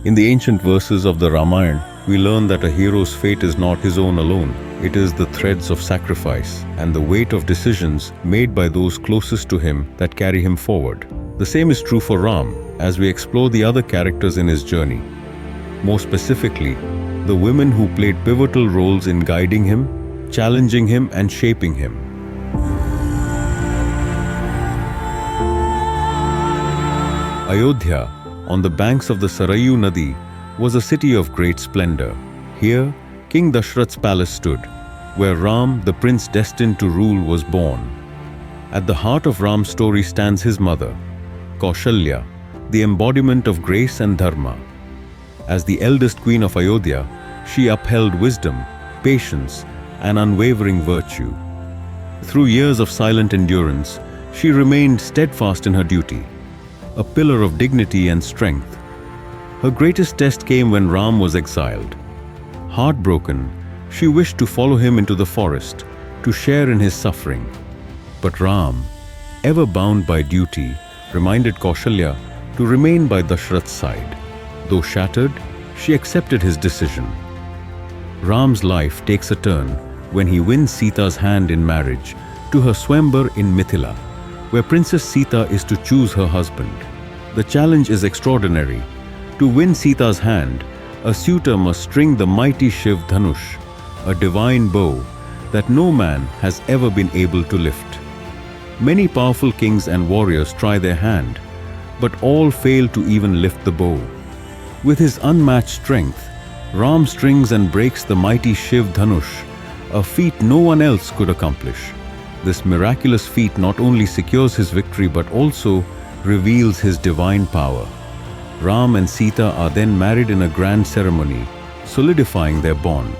In the ancient verses of the Ramayan, we learn that a hero's fate is not his own alone. It is the threads of sacrifice and the weight of decisions made by those closest to him that carry him forward. The same is true for Ram as we explore the other characters in his journey. More specifically, the women who played pivotal roles in guiding him, challenging him, and shaping him. Ayodhya, on the banks of the Sarayu Nadi, was a city of great splendor. Here, King Dashrath's palace stood, where Ram, the prince destined to rule, was born. At the heart of Ram's story stands his mother, Kausalya, the embodiment of grace and Dharma. As the eldest queen of Ayodhya, she upheld wisdom, patience, and unwavering virtue. Through years of silent endurance, she remained steadfast in her duty, a pillar of dignity and strength. Her greatest test came when Ram was exiled. Heartbroken, she wished to follow him into the forest, to share in his suffering. But Ram, ever bound by duty, reminded Kausalya to remain by Dashrath's side. Though shattered, she accepted his decision. Ram's life takes a turn when he wins Sita's hand in marriage to her Swayamvar in Mithila, where Princess Sita is to choose her husband. The challenge is extraordinary. To win Sita's hand, a suitor must string the mighty Shiv Dhanush, a divine bow that no man has ever been able to lift. Many powerful kings and warriors try their hand, but all fail to even lift the bow. With his unmatched strength, Ram strings and breaks the mighty Shiv Dhanush, a feat no one else could accomplish. This miraculous feat not only secures his victory but also reveals his divine power. Ram and Sita are then married in a grand ceremony, solidifying their bond.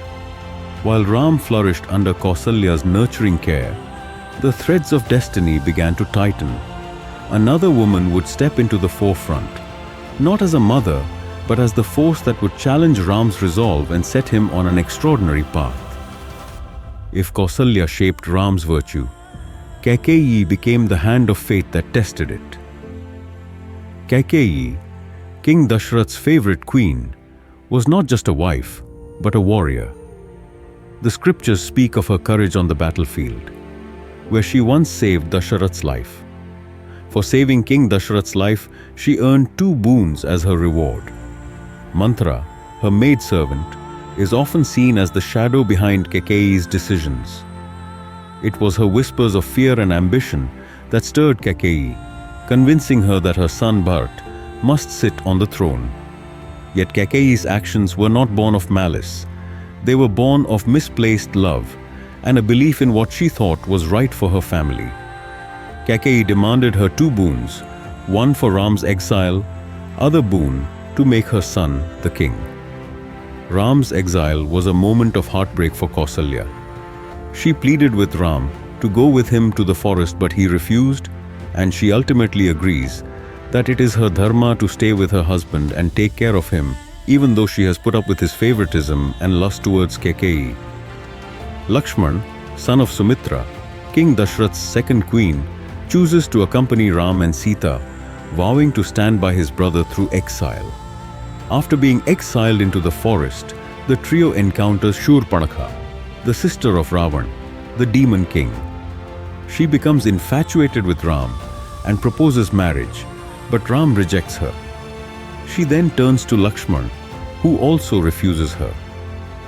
While Ram flourished under Kausalya's nurturing care, the threads of destiny began to tighten. Another woman would step into the forefront, not as a mother, but as the force that would challenge Ram's resolve and set him on an extraordinary path. If Kausalya shaped Ram's virtue, Kaikeyi became the hand of fate that tested it. Kaikeyi, King Dashrath's favorite queen, was not just a wife, but a warrior. The scriptures speak of her courage on the battlefield, where she once saved Dashrath's life. For saving King Dashrath's life, she earned 2 boons as her reward. Mantra, her maidservant, is often seen as the shadow behind Kaikeyi's decisions. It was her whispers of fear and ambition that stirred Kaikeyi, convincing her that her son Bharat must sit on the throne. Yet Kaikeyi's actions were not born of malice. They were born of misplaced love and a belief in what she thought was right for her family. Kaikeyi demanded her 2 boons, one for Ram's exile, other boon to make her son the king. Ram's exile was a moment of heartbreak for Kausalya. She pleaded with Ram to go with him to the forest, but he refused, and she ultimately agrees that it is her dharma to stay with her husband and take care of him, even though she has put up with his favoritism and lust towards Kaikeyi. Lakshman, son of Sumitra, King Dashrath's second queen, chooses to accompany Ram and Sita, vowing to stand by his brother through exile. After being exiled into the forest, the trio encounters Shurpanakha, the sister of Ravan, the demon king. She becomes infatuated with Ram and proposes marriage, but Ram rejects her. She then turns to Lakshman, who also refuses her.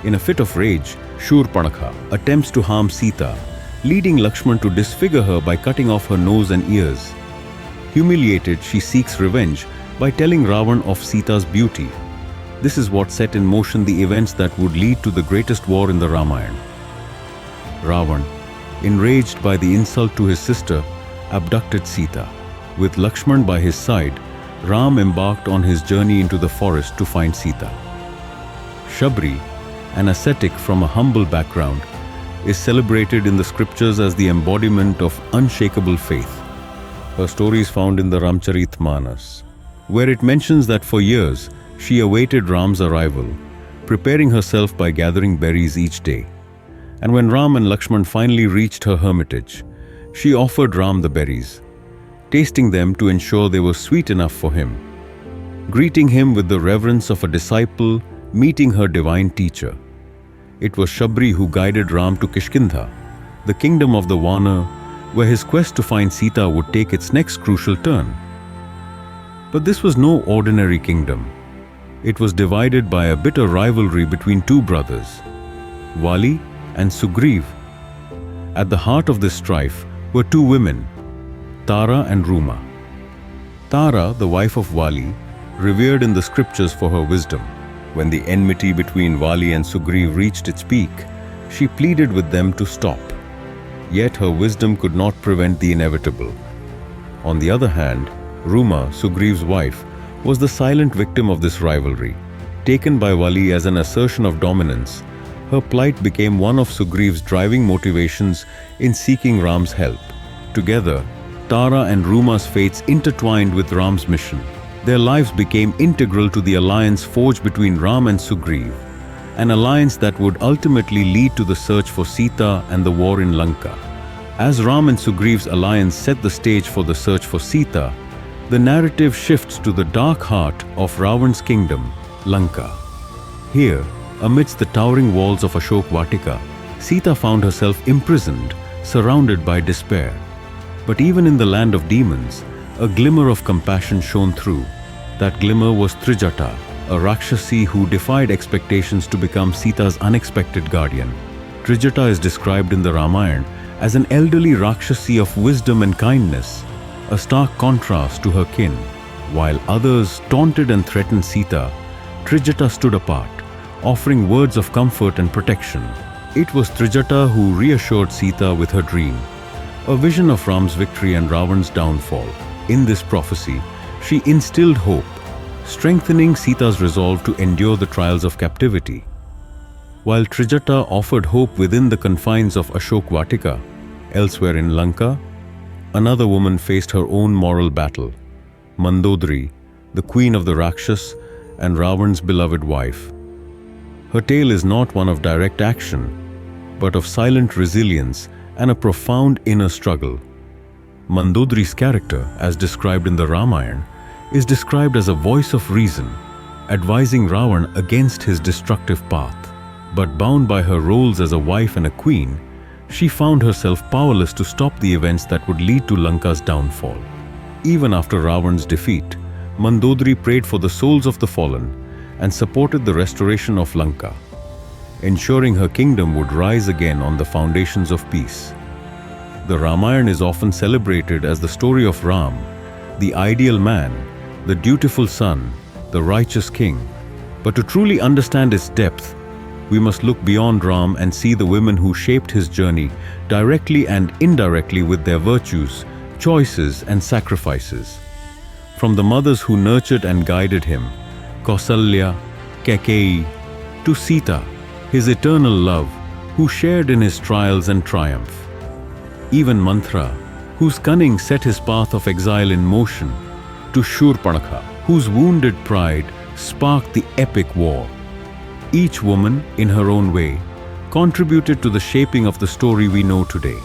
In a fit of rage, Shurpanakha attempts to harm Sita, leading Lakshman to disfigure her by cutting off her nose and ears. Humiliated, she seeks revenge by telling Ravan of Sita's beauty. This is what set in motion the events that would lead to the greatest war in the Ramayan. Ravan, enraged by the insult to his sister, abducted Sita. With Lakshman by his side, Ram embarked on his journey into the forest to find Sita. Shabri, an ascetic from a humble background, is celebrated in the scriptures as the embodiment of unshakable faith. Her story is found in the Ramcharitmanas, where it mentions that for years she awaited Ram's arrival, preparing herself by gathering berries each day. And when Ram and Lakshman finally reached her hermitage, she offered Ram the berries, tasting them to ensure they were sweet enough for him. greeting him with the reverence of a disciple meeting her divine teacher. It was Shabri who guided Ram to Kishkindha, the kingdom of the Vana, where his quest to find Sita would take its next crucial turn. But this was no ordinary kingdom. It was divided by a bitter rivalry between two brothers, Vali and Sugriv. At the heart of this strife were two women, Tara and Ruma. Tara, the wife of Vali, revered in the scriptures for her wisdom. When the enmity between Vali and Sugriv reached its peak, she pleaded with them to stop. Yet her wisdom could not prevent the inevitable. On the other hand, Ruma, Sugriv's wife, was the silent victim of this rivalry. Taken by Vali as an assertion of dominance, her plight became one of Sugriv's driving motivations in seeking Ram's help. Together, Tara and Ruma's fates intertwined with Ram's mission. Their lives became integral to the alliance forged between Ram and Sugriv, an alliance that would ultimately lead to the search for Sita and the war in Lanka. As Ram and Sugriv's alliance set the stage for the search for Sita, the narrative shifts to the dark heart of Ravan's kingdom, Lanka. Here, amidst the towering walls of Ashok Vatika, Sita found herself imprisoned, surrounded by despair. But even in the land of demons, a glimmer of compassion shone through. That glimmer was Trijata, a Rakshasi who defied expectations to become Sita's unexpected guardian. Trijata is described in the Ramayan as an elderly Rakshasi of wisdom and kindness, a stark contrast to her kin. While others taunted and threatened Sita, Trijata stood apart, offering words of comfort and protection. It was Trijata who reassured Sita with her dream, a vision of Ram's victory and Ravan's downfall. In this prophecy, she instilled hope, strengthening Sita's resolve to endure the trials of captivity. While Trijata offered hope within the confines of Ashok Vatika, elsewhere in Lanka, another woman faced her own moral battle, Mandodari, the queen of the Rakshas and Ravan's beloved wife. Her tale is not one of direct action, but of silent resilience and a profound inner struggle. Mandodari's character, as described in the Ramayan, is described as a voice of reason, advising Ravan against his destructive path. But bound by her roles as a wife and a queen, she found herself powerless to stop the events that would lead to Lanka's downfall. Even after Ravan's defeat, Mandodari prayed for the souls of the fallen and supported the restoration of Lanka, ensuring her kingdom would rise again on the foundations of peace. The Ramayan is often celebrated as the story of Ram, the ideal man, the dutiful son, the righteous king. But to truly understand its depth, we must look beyond Ram and see the women who shaped his journey directly and indirectly with their virtues, choices, and sacrifices. From the mothers who nurtured and guided him, Kausalya, Kaikeyi, to Sita, his eternal love, who shared in his trials and triumph. Even Manthra, whose cunning set his path of exile in motion, to Shurpanakha, whose wounded pride sparked the epic war. Each woman, in her own way, contributed to the shaping of the story we know today.